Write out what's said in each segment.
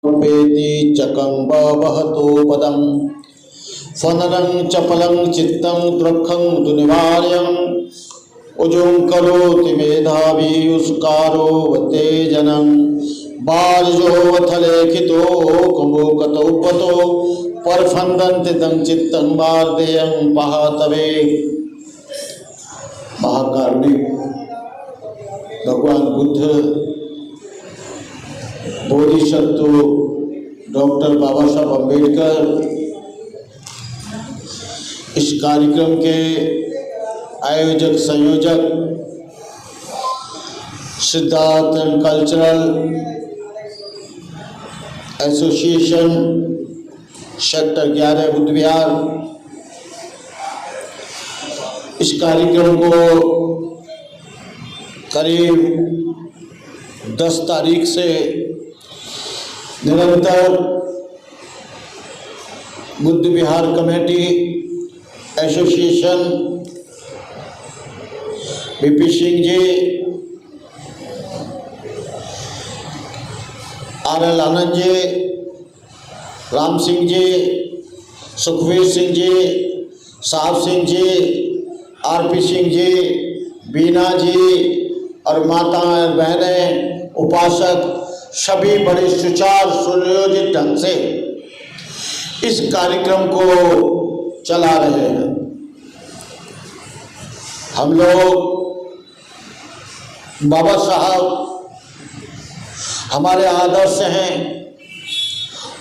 पेति चकं वहतो पदं फनरं चपलं चित्तं दुःखं तु निवार्यम् उजुं करोति मेधावी उसकारो वतेजनं बालजोऽथ लेखितो कुमुकतो पतो परफंदन्ति तं चित्तं वार्देयं पहातवे। महाकारुणिक भगवान बुद्ध बोधिसत्व डॉक्टर बाबा साहब अम्बेडकर इस कार्यक्रम के आयोजक संयोजक Siddharth and cultural association sector 11 Buddh Vihar इस कार्यक्रम को करीब 10 तारीख से निरंतर Buddh Vihar committee association BP Singh ji, R L. Anand ji, Ram Singh ji, Sukhvir Singh ji, Sahab Singh ji, R P. Singh ji, Beena ji और माता बहनें उपासक सभी बड़े सुचार सुनियोजित ढंग से इस कार्यक्रम को चला रहे हैं। हम लोग बाबा साहब हमारे आदर्श हैं,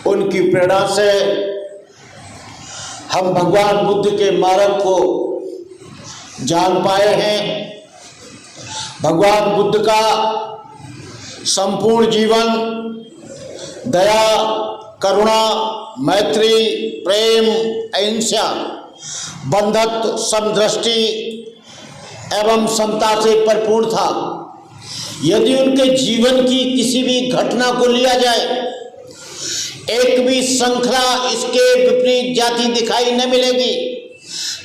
उनकी प्रेरणा से हम भगवान बुद्ध के मार्ग को जान पाए हैं। भगवान बुद्ध का संपूर्ण जीवन दया, करुणा, मैत्री, प्रेम, अहिंसा, बंधुत्व, समदृष्टि एवं समता से परिपूर्ण था। यदि उनके जीवन की किसी भी घटना को लिया जाए, एक भी श्रृंखला इसके विपरीत जाति दिखाई न मिलेगी।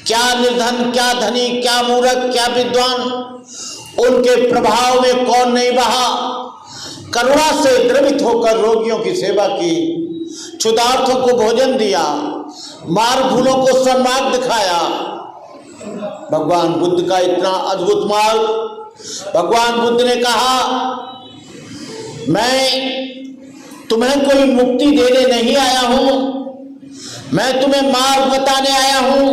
क्या निर्धन, क्या धनी, क्या मूर्ख, क्या विद्वान, उनके प्रभाव में कौन नहीं बहा। करुणा से द्रवित होकर रोगियों की सेवा की, क्षुधार्तों को भोजन दिया, मार्गफूलों को सन्मार्ग दिखाया। भगवान बुद्ध का इतना अद्भुत मार्ग। भगवान बुद्ध ने कहा, मैं तुम्हें कोई मुक्ति देने नहीं आया हूं, मैं तुम्हें मार्ग बताने आया हूं,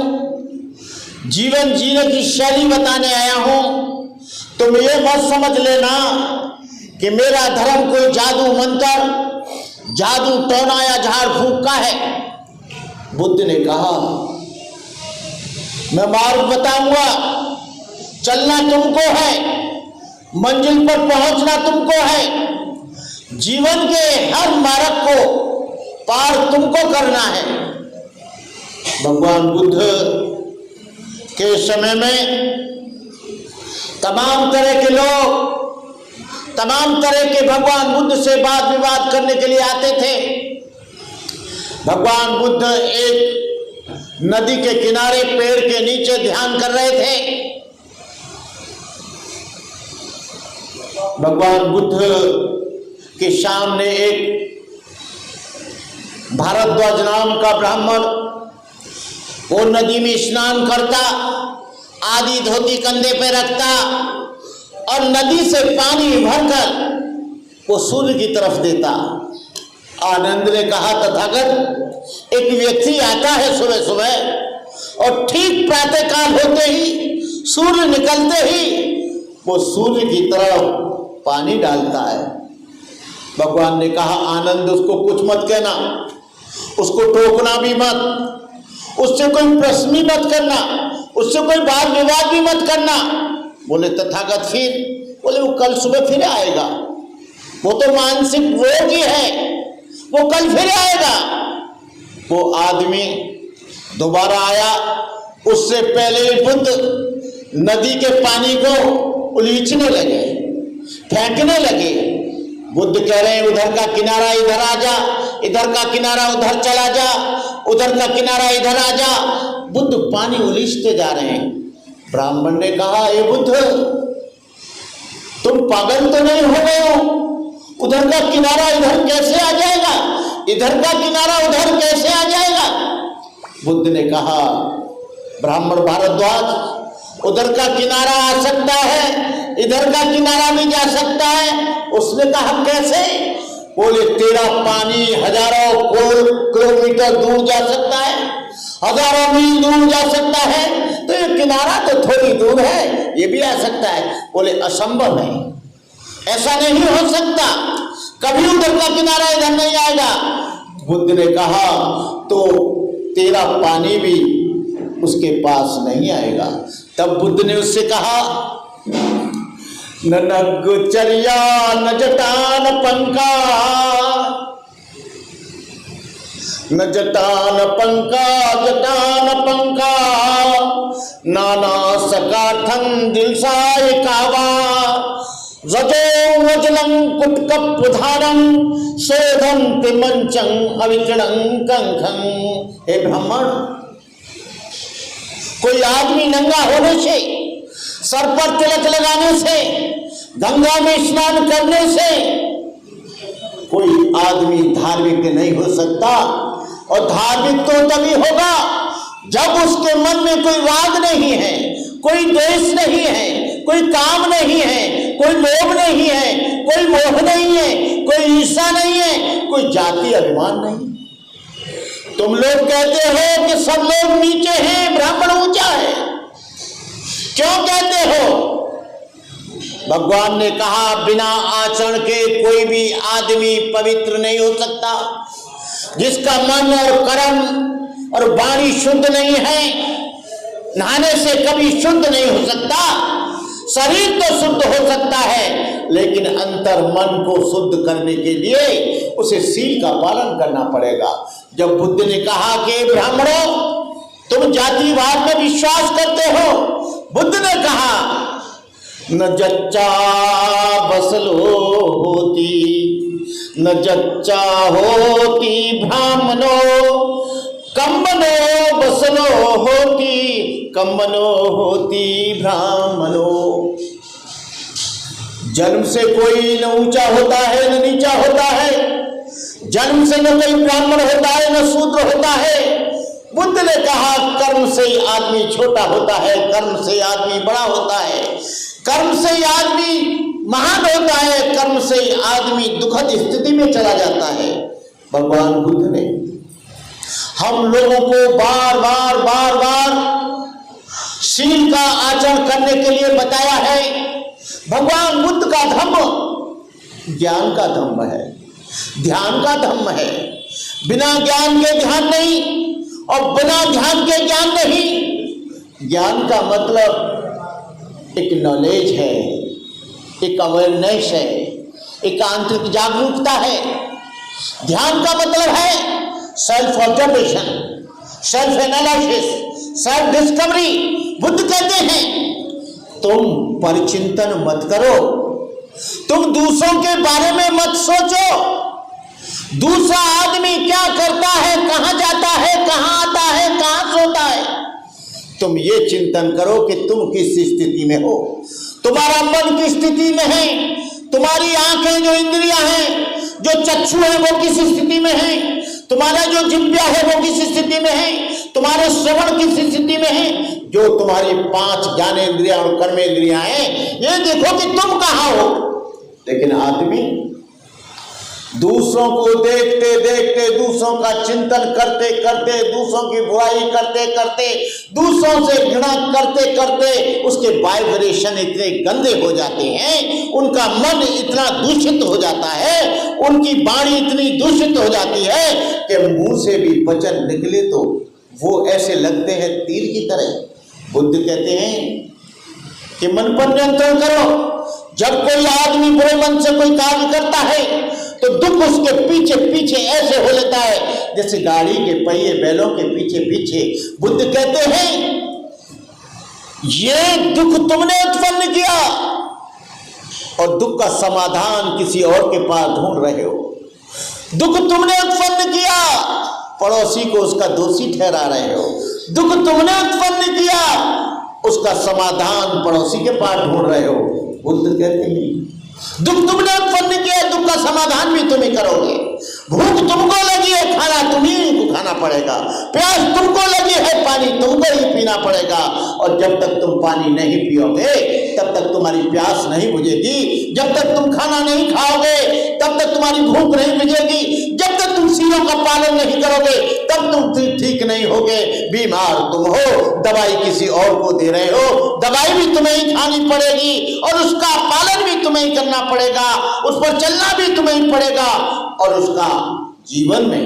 जीवन जीने की शैली बताने आया हूं। तुम ये मत समझ लेना कि मेरा धर्म कोई जादू मंत्र, जादू टोना या झाड़ फूंक का है। बुद्ध ने कहा, मैं मार्ग बताऊंगा, चलना तुमको है, मंजिल पर पहुंचना तुमको है, जीवन के हर मार्ग को पार तुमको करना है। भगवान बुद्ध के समय में तमाम तरह के लोग, तमाम तरह के भगवान बुद्ध से वाद विवाद करने के लिए आते थे। भगवान बुद्ध एक नदी के किनारे पेड़ के नीचे ध्यान कर रहे थे। भगवान बुद्ध के सामने एक भारद्वाज नाम का ब्राह्मण, वो नदी में स्नान करता, आधी धोती कंधे पे रखता और नदी से पानी भरकर वो सूर्य की तरफ देता। आनंद ने कहा, तथागत, एक व्यक्ति आता है सुबह सुबह और ठीक प्रातःकाल होते ही, सूर्य निकलते ही वो सूर्य की तरफ पानी डालता है। भगवान ने कहा, आनंद, उसको कुछ मत कहना, उसको टोकना भी मत, उससे कोई प्रश्न भी मत करना, उससे कोई वाद विवाद भी मत करना। बोले, तथागत फिर? बोले, वो कल सुबह फिर आएगा, वो तो मानसिक रोगी है, वो कल फिर आएगा। वो आदमी दोबारा आया। उससे पहले बुद्ध नदी के पानी को उलीचने लगे, फेंकने लगे। बुद्ध कह रहे हैं, उधर का किनारा इधर आ जा, इधर का किनारा उधर चला जा, उधर का किनारा इधर आ जा। बुद्ध पानी उलीचते जा रहे हैं। ब्राह्मण ने कहा, हे बुद्ध, तुम पागल तो नहीं हो गए हो? उधर का किनारा इधर कैसे आ जाएगा? इधर का किनारा उधर कैसे आ जाएगा? बुद्ध ने कहा, ब्राह्मण भारद्वाज, उधर का किनारा आ सकता है, इधर का किनारा भी जा सकता है। उसने कहा कैसे? बोले तेरा पानी हजारों किलोमीटर दूर जा सकता है, हजारों मील दूर जा सकता है, तो ये किनारा तो थोड़ी दूर है, ये भी आ सकता है। बोले असंभव है, ऐसा नहीं हो सकता, कभी उधर का किनारा इधर नहीं आएगा। बुद्ध ने कहा तो तेरा पानी भी उसके पास नहीं आएगा। तब बुद्ध ने उससे कहा, न नग्गचर्या न जटान पंका, न जटान पंका जटान पंका, नाना सकाठन दिलसाय कावा, रजो वजनं कुटकपुधारं शोधं तिमंचं अविचणं कंखं। हे ब्राह्मण, कोई आदमी नंगा होने से, सर पर तिलक लगाने से, गंगा में स्नान करने से कोई आदमी धार्मिक नहीं हो सकता। और धार्मिक तो तभी होगा जब उसके मन में कोई राग नहीं है, कोई द्वेष नहीं है, कोई काम नहीं है, कोई लोभ नहीं है, कोई मोह नहीं है, कोई ईर्ष्या नहीं है, कोई जाति अभिमान नहीं। तुम लोग कहते हो कि सब लोग नीचे हैं, ब्राह्मण ऊंचा है, क्यों कहते हो? भगवान ने कहा बिना आचरण के कोई भी आदमी पवित्र नहीं हो सकता। जिसका मन और कर्म और वाणी शुद्ध नहीं है, नहाने से कभी शुद्ध नहीं हो सकता। शरीर तो शुद्ध हो सकता है, लेकिन अंतर मन को शुद्ध करने के लिए उसे सील का पालन करना पड़ेगा। जब बुद्ध ने कहा कि ब्राह्मणों, तुम जातिवाद में विश्वास करते हो, बुद्ध ने कहा न जच्चा बसलो होती, न जच्चा होती ब्राह्मणो, कम्मनो बसलो होती, कम्मनो होती ब्राह्मणो। जन्म से कोई न ऊंचा होता है न नीचा होता है, जन्म से न कोई ब्राह्मण होता है न शूद्र होता है। बुद्ध ने कहा कर्म से आदमी छोटा होता है, कर्म से आदमी बड़ा होता है, कर्म से आदमी महान होता है, कर्म से आदमी दुखद स्थिति में चला जाता है। भगवान बुद्ध ने हम लोगों को बार बार शील का आचरण करने के लिए बताया है। भगवान बुद्ध का धम्म ज्ञान का धम्म है, ध्यान का धम्म है। बिना ज्ञान के ध्यान नहीं और बिना ध्यान के ज्ञान नहीं। ज्ञान का मतलब एक नॉलेज है, एक अवेयरनेस है, एक आंतरिक जागरूकता है। ध्यान का मतलब है self observation, self analysis, self discovery. Buddha कहते हैं तुम परिचिंतन मत करो, तुम दूसरों के बारे में मत सोचो। दूसरा आदमी क्या करता है, कहां जाता है, कहां आता है, कहां सोता है। तुम ये चिंतन करो कि तुम किस स्थिति में हो, तुम्हारा मन किस स्थिति में है, तुम्हारी आंखें जो इंद्रियां हैं, जो चक्षु है वो किस स्थिति में है, तुम्हारा जो जिह्वा है वो किस स्थिति में है, तुम्हारे श्रवण किस स्थिति में है, जो तुम्हारी 5 ज्ञानेंद्रियां और कर्मेंद्रियां हैं, ये देखो कि तुम कहां हो। लेकिन आदमी दूसरों को देखते देखते, दूसरों का चिंतन करते करते, दूसरों की बुराई करते करते, दूसरों से घृणा करते करते उसके वाइब्रेशन इतने गंदे हो जाते हैं, उनका मन इतना दूषित हो जाता है, उनकी वाणी इतनी दूषित हो जाती है कि मुंह से भी वचन निकले तो वो ऐसे लगते हैं तीर की तरह। बुद्ध कहते हैं कि मन पर नियंत्रण करो। जब कोई आदमी बुरे मन से कोई कार्य करता है तो दुख उसके पीछे पीछे ऐसे हो लेता है जैसे गाड़ी के पहिए बैलों के पीछे पीछे। बुद्ध कहते हैं ये दुख तुमने उत्पन्न किया और दुख का समाधान किसी और के पास ढूंढ रहे हो। दुख तुमने उत्पन्न किया, पड़ोसी को उसका दोषी ठहरा रहे हो। दुख तुमने उत्पन्न किया, उसका समाधान पड़ोसी के पास ढूंढ रहे हो। बुद्ध कहते हैं दुख तुमने उत्पन्न किया, दुख का समाधान भी तुम्हें करोगे। भूख तुमको लगी है, खाना तुम्ही को खाना पड़ेगा, प्यास तुमको लगी है, पानी तुमको ही पीना पड़ेगा। और जब तक तुम पानी नहीं पियोगे तब तक तुम्हारी प्यास नहीं बुझेगी, जब तक तुम खाना नहीं खाओगे तब तक तुम्हारी भूख नहीं बुझेगी, जब तक तुम सीलों का पालन नहीं करोगे तब तुम ठीक नहीं होगे। बीमार तुम हो, दवाई किसी और को दे रहे हो, दवाई भी तुम्हें ही खानी पड़ेगी और उसका पालन भी तुम्हें ही करना पड़ेगा, उस पर चलना भी तुम्हें ही पड़ेगा। और उसका जीवन में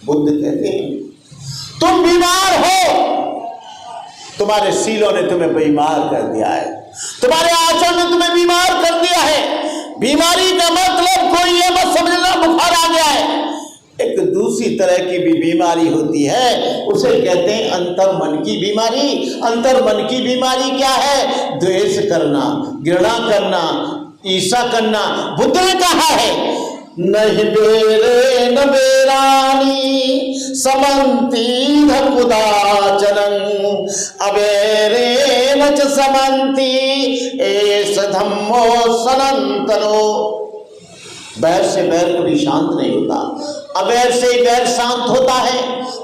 बुद्ध कहते हैं तुम बीमार हो, तुम्हारे सीलों ने तुम्हें बीमार कर दिया है, तुम्हारे आचरण ने तुम्हें बीमार कर दिया है। बीमारी का मतलब कोई ये मत समझना बुखार आ गया है। एक दूसरी तरह की भी बीमारी होती है, उसे कहते हैं अंतर्मन की बीमारी। अंतर्मन की बीमारी क्या है? द्वेष करना, घृणा करना, ईर्ष्या करना। बुद्ध ने कहा है नहीं बेरे न बेरानी समंती धकुदाचनं अबेरे न च समंती एष धम्मो सनातनो। बैर से बैर कभी शांत नहीं होता, अबैर से ही बैर शांत होता है।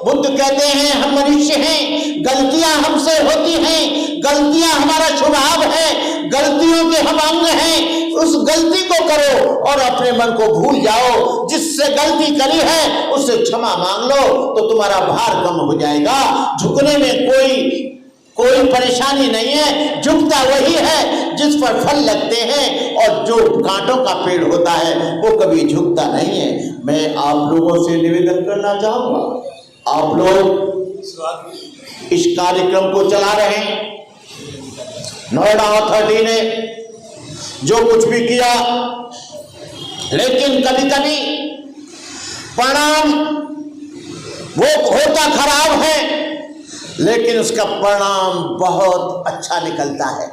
बुद्ध कहते हैं हम मनुष्य हैं, गलतियां हमसे होती हैं, गलतियां हमारा स्वभाव है, गलतियों के हम अंग हैं। उस गलती को करो और अपने मन को भूल जाओ। जिससे गलती करी है उससे क्षमा मांग लो तो तुम्हारा भार कम हो जाएगा। झुकने में कोई परेशानी नहीं है, झुकता वही है जिस पर फल लगते हैं, और जो कांटों का पेड़ होता है वो कभी झुकता नहीं है। मैं आप लोगों से निवेदन करना चाहूंगा, आप लोग इस कार्यक्रम को चला रहे हैं, नोएडा अथॉरिटी ने जो कुछ भी किया, लेकिन कभी कभी परिणाम वो होता खराब है लेकिन उसका परिणाम बहुत अच्छा निकलता है।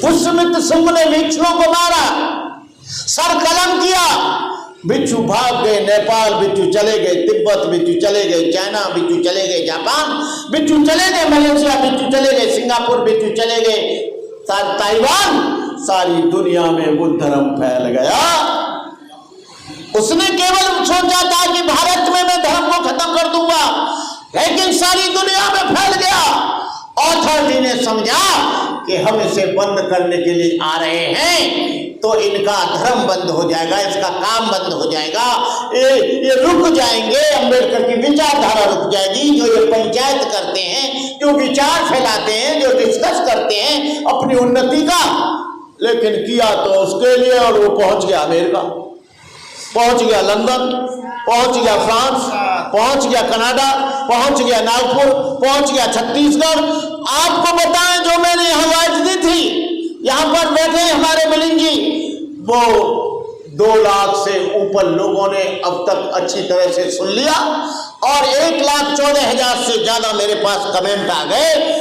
पुष्यमित्र शुंभ ने भिक्षुओं को मारा, सर कलम किया, भिक्षु भाग गए नेपाल, भिक्षु चले गए तिब्बत, भिक्षु चले गए चाइना, भिक्षु चले गए जापान, भिक्षु चले गए मलेशिया, भिक्षु चले गए सिंगापुर, भिक्षु चले गए ताइवान। सारी दुनिया में वो धर्म फैल गया। उसने केवल सोचा था कि भारत में मैं धर्म को खत्म कर दूंगा, लेकिन सारी दुनिया में फैल गया। अथॉरिटी ने समझा कि हम इसे बंद करने के लिए आ रहे हैं तो इनका धर्म बंद हो जाएगा, इसका काम बंद हो जाएगा, ये रुक जाएंगे, अंबेडकर की विचारधारा रुक जाएगी। जो ये पंचायत करते हैं, जो विचार फैलाते हैं, जो डिस्कस करते हैं अपनी उन्नति का, लेकिन किया तो उसके लिए, और वो पहुंच गया अमेरिका, पहुंच गया लंदन, पहुंच गया फ्रांस, पहुंच गया कनाडा, पहुंच गया नागपुर, पहुंच गया छत्तीसगढ़। आपको बताएं, जो मैंने यहाँ वाइट दी थी, यहाँ पर बैठे हमारे मिलिंद जी, वो 2 लाख से ऊपर लोगों ने अब तक अच्छी तरह से सुन लिया और 1,14,000 से ज्यादा मेरे पास कमेंट आ गए।